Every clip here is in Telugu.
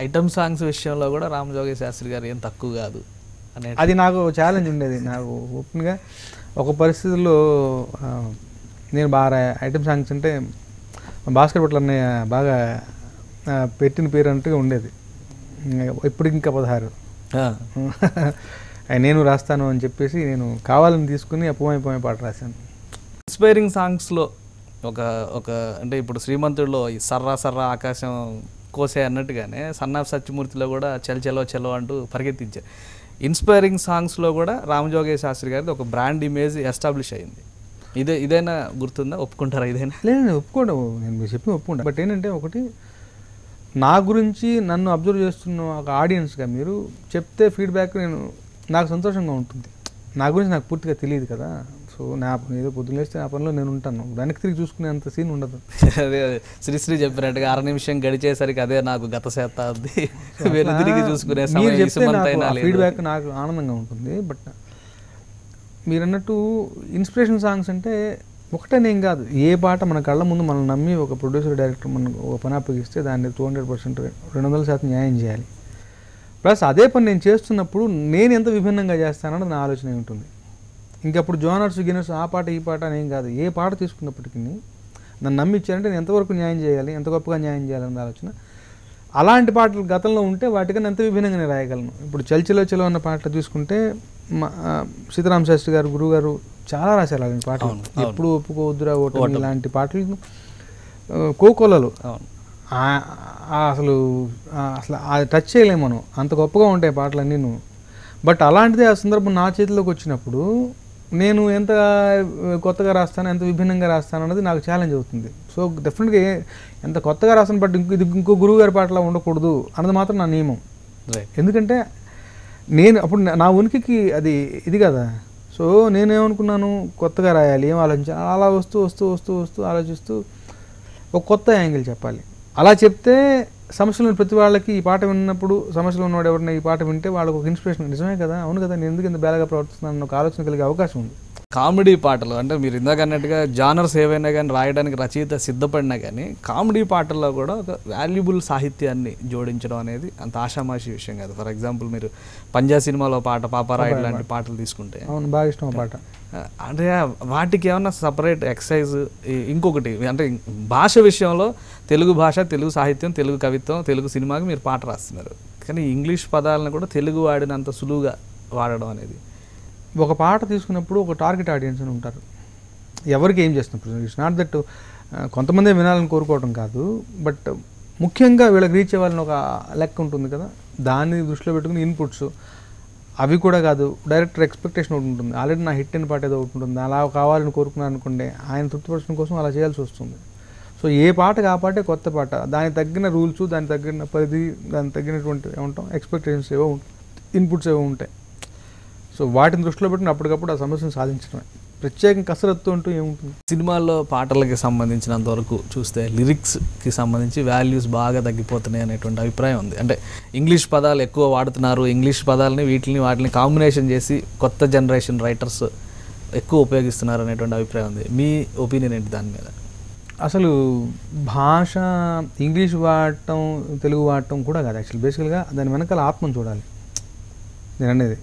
ఐటమ్ సాంగ్స్ విషయంలో కూడా రామజోగి శాస్త్రి గారు ఏం తక్కువ కాదు అనే అది నాకు ఛాలెంజ్ ఉండేది. నాకు ఓపెన్గా ఒక పరిస్థితుల్లో నేను బాగా ఐటమ్ సాంగ్స్ అంటే భాస్కర్ భట్ల అన్నయ్య బాగా పెట్టిన పేరు అంటూ ఉండేది. ఇప్పుడు ఇంకా 16 నేను రాస్తాను అని చెప్పేసి నేను కావాలని తీసుకుని అపోమే పాట రాశాను. ఇన్స్పైరింగ్ సాంగ్స్లో ఒక ఒక అంటే ఇప్పుడు శ్రీమంతుడిలో ఈ సర్రా సర్రా ఆకాశం కోసే అన్నట్టుగానే సన్నాఫ్ సత్యమూర్తిలో కూడా చలో చలో అంటూ పరిగెత్తించారు. ఇన్స్పైరింగ్ సాంగ్స్లో కూడా రామజోగి శాస్త్రి గారిది ఒక బ్రాండ్ ఇమేజ్ ఎస్టాబ్లిష్ అయింది. ఇదైనా గుర్తుందా? ఒప్పుకుంటారా? ఇదైనా లేదు, నేను ఒప్పుకోండి, నేను చెప్పి ఒప్పుకుంటా. బట్ ఏంటంటే ఒకటి, నా గురించి నన్ను అబ్జర్వ్ చేస్తున్న ఒక ఆడియన్స్గా మీరు చెప్తే ఫీడ్బ్యాక్ నాకు సంతోషంగా ఉంటుంది. నా గురించి నాకు పూర్తిగా తెలియదు కదా. సో నా ఏదో పొద్దున్న లేస్తే నా పనిలో నేను ఉంటాను, వెనక్కి తిరిగి చూసుకునేంత సీన్ ఉండదు. అదే శ్రీశ్రీ చెప్పినట్టుగా 6 నిమిషం గడిచేసరికి అదే నాకు గత శతాబ్ది తిరిగి చూసుకునే ఫీడ్బ్యాక్ నాకు ఆనందంగా ఉంటుంది. బట్ మీరు అన్నట్టు ఇన్స్పిరేషన్ సాంగ్స్ అంటే ఒకటేనేం కాదు, ఏ పాట మన కళ్ళ ముందు మనం నమ్మి ఒక ప్రొడ్యూసర్ డైరెక్టర్ మనకు ఒక పని అప్పగిస్తే దాన్ని 200% 200% న్యాయం చేయాలి. ప్లస్ అదే పని నేను చేస్తున్నప్పుడు నేను ఎంత విభిన్నంగా చేస్తానన్నది నా ఆలోచన ఉంటుంది. ఇంకప్పుడు జోనర్స్ గినర్స్ ఆ పాట ఈ పాట అనేం కాదు, ఏ పాట తీసుకున్నప్పటికీ నన్ను నమ్మిచ్చారంటే నేను ఎంతవరకు న్యాయం చేయాలి, ఎంత గొప్పగా న్యాయం చేయాలన్న ఆలోచన. అలాంటి పాటలు గతంలో ఉంటే వాటికన్నా ఎంత విభిన్నంగా నేను రాయగలను. ఇప్పుడు చలో అన్న పాటలు తీసుకుంటే సీతారామ శాస్త్రి గారు గురువు గారు చాలా రాశారు అలాంటి పాటలు. ఎప్పుడు ఒప్పుకోవద్దురా ఓటమి ఇలాంటి పాటలు కోకోలలు అసలు అది టచ్ చేయలేము మనం, అంత గొప్పగా ఉంటాయి పాటలన్నీ. బట్ అలాంటిది ఆ సందర్భం నా చేతిలోకి వచ్చినప్పుడు నేను ఎంత కొత్తగా రాస్తాను, ఎంత విభిన్నంగా రాస్తాను అన్నది నాకు ఛాలెంజ్ అవుతుంది. సో డెఫినెట్గా ఎంత కొత్తగా రాస్తాను, బట్ ఇంకో గురువు గారి పాటలా ఉండకూడదు అన్నది మాత్రం నా నియమం. ఎందుకంటే నేను అప్పుడు నా ఉనికికి అది ఇది కదా. సో నేనేమనుకున్నాను, కొత్తగా రాయాలి, ఏం ఆలోచించాలి, అలా వస్తూ ఆలోచిస్తూ ఒక కొత్త యాంగిల్ చెప్పాలి. అలా చెప్తే సమస్యలు ప్రతి వాళ్ళకి ఈ పాట విన్నప్పుడు సమస్యలు ఉన్నవాడు ఎవరైనా ఈ పాట వింటే వాళ్ళకి ఒక ఇన్స్పిరేషన్, నిజమే కదా, అవును కదా, నేను ఎందుకు ఇంత బేలగా ప్రవర్తిస్తున్నాను ఒక ఆలోచన కలిగే అవకాశం ఉంది. కామెడీ పాటలు అంటే మీరు ఇందాక అన్నట్టుగా జానర్స్ ఏవైనా కానీ రాయడానికి రచయిత సిద్ధపడినా కానీ కామెడీ పాటల్లో కూడా ఒక వాల్యుబుల్ సాహిత్యాన్ని జోడించడం అనేది అంత ఆషామాషి విషయం కాదు. ఫర్ ఎగ్జాంపుల్ మీరు పంజా సినిమాలో పాట పాపారాయుడు లాంటి పాటలు తీసుకుంటే అవును బాగా ఇష్టం పాట. అంటే వాటికి ఏమన్నా సపరేట్ ఎక్సైజ్. ఇంకొకటి అంటే భాష విషయంలో తెలుగు భాష, తెలుగు సాహిత్యం, తెలుగు కవిత్వం, తెలుగు సినిమాకి మీరు పాట రాస్తున్నారు, కానీ ఇంగ్లీష్ పదాలను కూడా తెలుగు వాడినంత సులువుగా వాడడం అనేది. ఒక పాట తీసుకున్నప్పుడు ఒక టార్గెట్ ఆడియన్స్ అని ఉంటారు, ఎవరికి ఏం చేస్తున్నప్పుడు. ఇట్స్ నాట్ దట్ కొంతమంది వినాలని కోరుకోవడం కాదు, బట్ ముఖ్యంగా వీళ్ళకి రీచ్ అవ్వాలని ఒక లెక్క ఉంటుంది కదా, దాన్ని దృష్టిలో పెట్టుకుని ఇన్పుట్స్ అవి కూడా కాదు, డైరెక్టర్ ఎక్స్పెక్టేషన్ ఒకటి ఉంటుంది. ఆల్రెడీ నా హిట్ అయిన పాట ఏదో ఒకటి ఉంటుంది, అలా కావాలని కోరుకున్నాను అనుకోండి, ఆయన తృప్తిపరచడం కోసం అలా చేయాల్సి వస్తుంది. సో ఏ పాటకి ఆ పాటే కొత్త పాట, దానికి తగ్గిన రూల్స్, దానికి తగ్గిన పరిధి, దానికి తగ్గినటువంటి ఏమంటాం ఎక్స్పెక్టేషన్స్ ఏవో ఇన్పుట్స్ ఏవో ఉంటాయి. సో వాటిని దృష్టిలో పెట్టుకుని అప్పటికప్పుడు ఆ సమస్యను సాధించడమే, ప్రత్యేకంగా కసరత్తు అంటూ ఏముంటుంది. సినిమాల్లో పాటలకి సంబంధించినంత వరకు చూస్తే లిరిక్స్కి సంబంధించి వాల్యూస్ బాగా తగ్గిపోతున్నాయి అనేటువంటి అభిప్రాయం ఉంది. అంటే ఇంగ్లీష్ పదాలు ఎక్కువ వాడుతున్నారు, ఇంగ్లీష్ పదాలని వాటిని కాంబినేషన్ చేసి కొత్త జనరేషన్ రైటర్స్ ఎక్కువ ఉపయోగిస్తున్నారు అనేటువంటి అభిప్రాయం ఉంది. మీ ఒపీనియన్ ఏంటి దాని మీద? అసలు భాష ఇంగ్లీష్ వాడటం తెలుగు వాడటం కూడా కాదు, యాక్చువల్ బేసికల్గా దాని వెనకాల ఆత్మను చూడాలి. నేను అనేది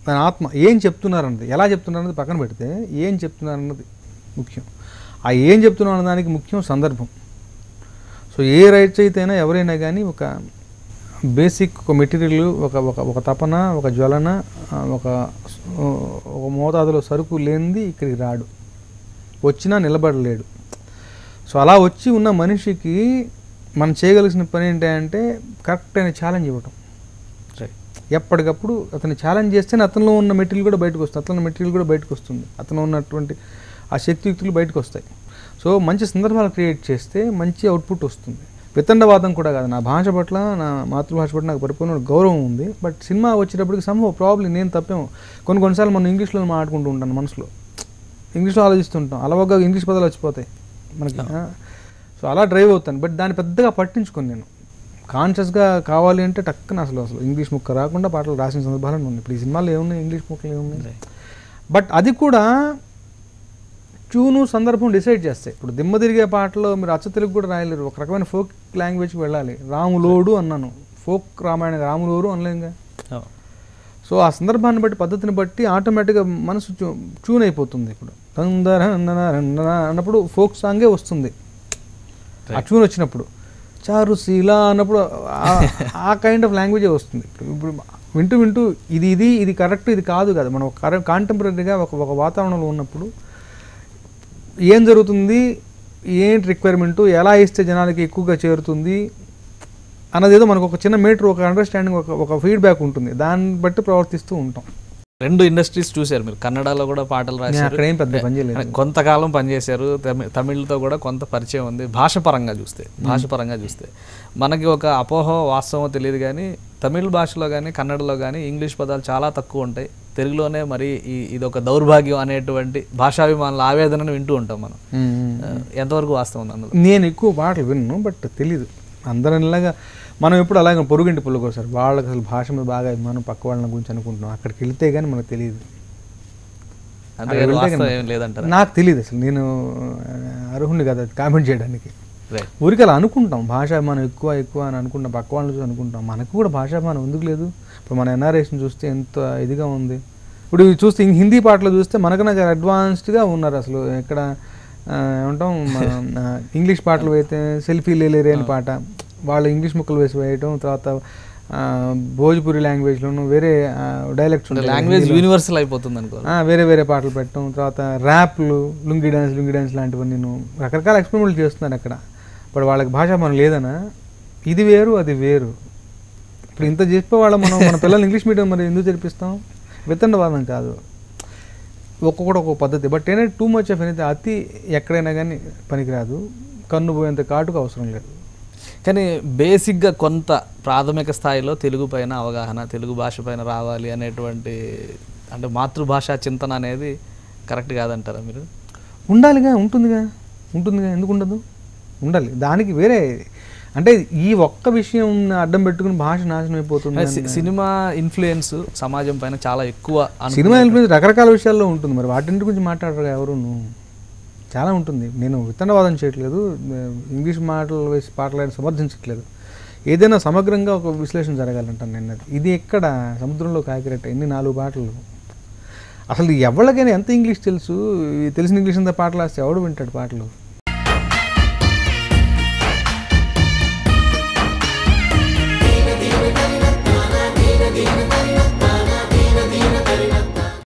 దాని ఆత్మ ఏం చెప్తున్నారన్నది, ఎలా చెప్తున్నారన్నది పక్కన పెడితే ఏం చెప్తున్నారన్నది ముఖ్యం. ఆ ఏం చెప్తున్నారు అన్నదానికి ముఖ్యం సందర్భం. సో ఏ రైట్స్ అయినా ఎవరైనా కానీ ఒక బేసిక్ ఒక మెటీరియల్, ఒక తపన, ఒక జ్వలన, ఒక మోతాదులో సరుకు లేనిది ఇక్కడికి రాడు, వచ్చినా నిలబడలేడు. సో అలా వచ్చి ఉన్న మనిషికి మనం చేయగలిసిన పని ఏంటంటే కరెక్ట్ అయిన ఛాలెంజ్ ఇవ్వటం. ఎప్పటికప్పుడు అతన్ని ఛాలెంజ్ చేస్తేనే అతనిలో ఉన్న మెటీరియల్ కూడా బయటకు వస్తుంది, అతను ఉన్నటువంటి ఆ శక్తియుక్తులు బయటకు వస్తాయి. సో మంచి సందర్భాలు క్రియేట్ చేస్తే మంచి అవుట్పుట్ వస్తుంది. వితండవాదం కూడా కాదు, నా భాష పట్ల, నా మాతృభాష పట్ల నాకు పరిపూర్ణ గౌరవం ఉంది. బట్ సినిమా వచ్చేటప్పటికి ప్రాబ్లం నేను తప్పేమో కొన్నిసార్లు మనం ఇంగ్లీష్లో మాట్లాడుకుంటూ ఉంటాను, మనసులో ఇంగ్లీష్లో ఆలోచిస్తుంటాం, అలవగా ఇంగ్లీష్ పదాలు వచ్చిపోతాయి మనకి. సో అలా డ్రైవ్ అవుతాను, బట్ దాన్ని పెద్దగా పట్టించుకొని నేను కాన్షియస్గా కావాలి అంటే టక్కున అసలు ఇంగ్లీష్ ముక్క రాకుండా పాటలు రాసిన సందర్భాలు ఉన్నాయి. ఇప్పుడు ఈ సినిమాలో ఏమున్నాయి ఇంగ్లీష్ ముక్కలు ఏమున్నాయి, బట్ అది కూడా ట్యూను సందర్భం డిసైడ్ చేస్తాయి. ఇప్పుడు దిమ్మ తిరిగే పాటలో మీరు అచ్చ తెలుగు కూడా రాయలేరు, ఒక రకమైన ఫోక్ లాంగ్వేజ్కి వెళ్ళాలి. రాములోడు అన్నాను, ఫోక్ రామాయణ రాములోరు అనలేంగా. సో ఆ సందర్భాన్ని బట్టి పద్ధతిని బట్టి ఆటోమేటిక్గా మనసు ట్యూన్ అయిపోతుంది. ఇప్పుడు తందర అన్నప్పుడు ఫోక్ సాంగే వస్తుంది ఆ ట్యూన్ వచ్చినప్పుడు. చారుశీల అన్నప్పుడు ఆ కైండ్ ఆఫ్ లాంగ్వేజే వస్తుంది. ఇప్పుడు వింటూ వింటూ ఇది కరెక్ట్ ఇది కాదు కదా, మనం కాంటెంపరీగా ఒక వాతావరణంలో ఉన్నప్పుడు ఏం జరుగుతుంది, ఏంటి రిక్వైర్మెంటు, ఎలా ఇస్తే జనాలకి ఎక్కువగా చేరుతుంది అన్నదేదో మనకు ఒక చిన్న మీటర్, ఒక అండర్స్టాండింగ్, ఒక ఫీడ్బ్యాక్ ఉంటుంది. దాన్ని బట్టి ప్రవర్తిస్తూ ఉంటాం. 2 ఇండస్ట్రీస్ చూశారు మీరు, కన్నడలో కూడా పాటలు రాశారు, అక్కడ ఏం పెద్ద పని చేయలేదు, కొంతకాలం పనిచేశారు, తమిళ్తో కూడా కొంత పరిచయం ఉంది. భాషపరంగా చూస్తే మనకి ఒక అపోహ వాస్తవం తెలియదు కానీ తమిళ భాషలో కానీ కన్నడలో కానీ ఇంగ్లీష్ పదాలు చాలా తక్కువ ఉంటాయి. తెలుగులోనే మరి ఇది ఒక దౌర్భాగ్యం అనేటువంటి భాషాభిమానుల ఆవేదనను వింటూ ఉంటాం మనం. ఎంతవరకు వాస్తవం అందులో? నేను ఎక్కువ పాటలు విన్ను, బట్ తెలీదు. అందరిలాగా మనం ఎప్పుడు అలాగే పొరుగింటి పుల్లకోసారి వాళ్ళకి అసలు భాష మీద బాగా మనం పక్క వాళ్ళని గురించి అనుకుంటున్నాం. అక్కడికి వెళ్తే కానీ మనకు తెలియదు, నాకు తెలియదు అసలు. నేను అర్హుణ్ణి కదా కామెంట్ చేయడానికి. ఊరికి అలా అనుకుంటాం, భాషాభిమానం ఎక్కువ అని అనుకుంటాం, పక్క వాళ్ళని చూసి అనుకుంటాం. మనకు కూడా భాషాభిమానం ఎందుకు లేదు? ఇప్పుడు మన ఎన్ఆర్ఐస్ని చూస్తే ఎంత ఇదిగా ఉంది. ఇప్పుడు చూస్తే హిందీ పాటలు చూస్తే మనకన్నా చాలా అడ్వాన్స్డ్గా ఉన్నారు. అసలు ఎక్కడ ఏమంటాం, ఇంగ్లీష్ పాటలు అయితే సెల్ఫీ లేలేరే అని పాట, వాళ్ళు ఇంగ్లీష్ ముక్కలు వేసి వేయటం, తర్వాత భోజ్పురి లాంగ్వేజ్లోను వేరే డైలెక్ట్స్ లాంగ్వేజ్ యూనివర్సల్ అయిపోతుంది అనుకో, వేరే పాటలు పెట్టడం, తర్వాత ర్యాప్లు, లుంగి డ్యాన్స్ లాంటివన్నీ నేను రకరకాల ఎక్స్పెరిమెంట్లు చేస్తున్నాను అక్కడ. ఇప్పుడు వాళ్ళకి భాష మనం లేదనా, ఇది వేరు అది వేరు. ఇప్పుడు ఇంత చెప్పే వాళ్ళ మన పిల్లలు ఇంగ్లీష్ మీడియం మరి ఎందుకు జరిపిస్తాం? వితండవాదం కాదు, ఒక్కొక్కటి ఒక్కొక్క పద్ధతి. బట్ ఏంటంటే టూ మచ్ ఆఫ్ అనేది అతి ఎక్కడైనా కానీ పనికిరాదు, కన్ను పోయేంత కాటుకు అవసరం లేదు. కానీ బేసిక్గా కొంత ప్రాథమిక స్థాయిలో తెలుగు పైన అవగాహన, తెలుగు భాష పైన రావాలి అనేటువంటి, అంటే మాతృభాష చింతన అనేది కరెక్ట్ కాదంటారా మీరు? ఉంటుందిగా, ఎందుకు ఉండదు? ఉండాలి. దానికి వేరే అంటే ఈ ఒక్క విషయం అడ్డం పెట్టుకుని భాష నాశనం అయిపోతుంది. సినిమా ఇన్ఫ్లుయెన్స్ సమాజం పైన చాలా ఎక్కువ. సినిమా ఇన్ఫ్లుయెన్స్ రకరకాల విషయాల్లో ఉంటుంది, మరి వాటి గురించి మాట్లాడరు ఎవరు? చాలా ఉంటుంది. నేను వితండవాదం చేయట్లేదు, ఇంగ్లీష్ మాటలు వేసి పాటలు సమర్థించట్లేదు. ఏదైనా సమగ్రంగా ఒక విశ్లేషణ జరగాలంటాను నేను. ఇది ఎక్కడ సముద్రంలో కాకిరెట్ట, ఎన్ని 4 పాటలు. అసలు ఎవరికైనా ఎంత ఇంగ్లీష్ తెలుసు, తెలిసిన ఇంగ్లీష్ అంతా పాటలు వేస్తే ఎవడు వింటాడు పాటలు?